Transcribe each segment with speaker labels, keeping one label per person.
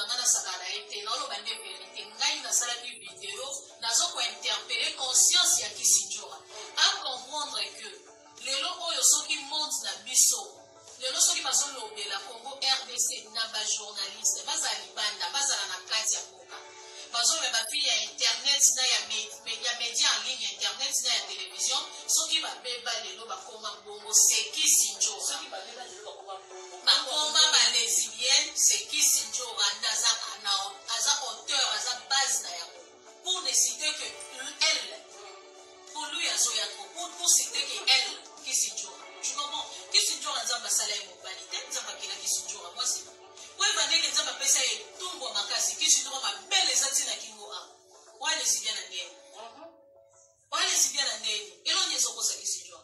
Speaker 1: ngana sakana ete na oloba nde vérité ngai na sala ni vidéo nazo ko interpeller conscience ya Kisinjora à comprendre que lelo oyo soki monde na biso lelo soki bazolobela Congo RDC na ba journaliste bazali banda bazala na kati ya boka bazoloba bapi ya internet na ya média en ligne internet na ya télévision soki babeba lelo bakoma bongo c'est Kisinjora soki babeba lelo bakoma bongo bakoma ba lesbienne c'est Kisinjora ndaza aza auteur aza base na yako pour ne citer que elle pour lui azoya pour citer que elle Kisinjora tu comprends Kisinjora nzamba sala ya mobali te nzamba kila Kisinjora moi c'est ouais bandeke nzamba pesa ye tumbo makasi Kisinjora mabele zati na kingo a wale sibiana ndeni wale sibiana ndeni elo nyezo kosa Kisinjora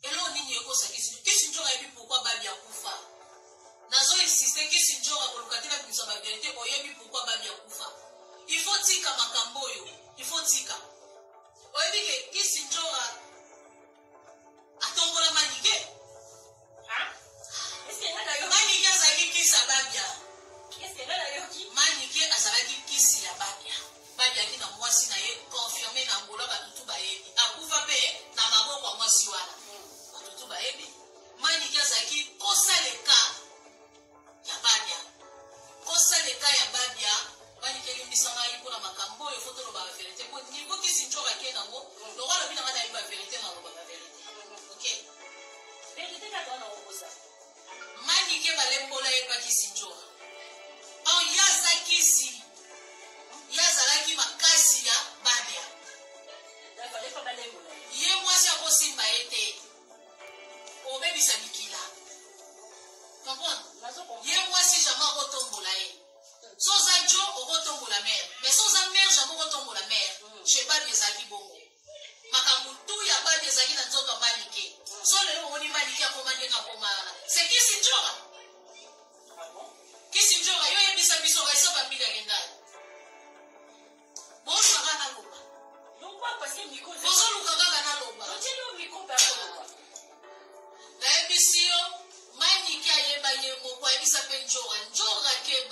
Speaker 1: elo nini yekosa Kisinjora yebi pourquoi babi akufa nazo insister Kisinjora kolukatela kumisa ba vérité oyebi pourquoi babi akufa il faut tika makambo yo il faut tika oyebi ke Kisinjora atombola manike manike azalaki kisi ya babia manike azalaki kisi ya babia babiaki na mwasi na ye confirme na ngolo batutu bayebi akufa mpe na maboko ya mwasi wana batutu bayebi manike azalaki kosaleka ya babia kosaleka ya babia manike elimbisanga ye mpona makambo oyo fo toloba ba verité po nivo Kisinjora ake nango lokwa lobi nanga nayebi ba verité na loba ba verité ok verité kaka wana okosa manike balembola ye pa Kisinjora on yazakisi yazalaki makasi ya babia ye mwasi akosimba ye te obebisa mikila comprendre ye mwasi jamais akotombola ye soza jo okotombola mère mais soza mère jamais okotombola mère chez babia ezalaki bongo makambo tu ya babia ezalaki na nzoto manike so lelo omoni manike akoma ndenge akomana c'est Kisinjora Kisinjora yo yebisa biso baisa bambili agendani bosaka na loba bozoluka kaka na loba nayebisi yo manike ayeba ye moko ayebisa mpe Njora ke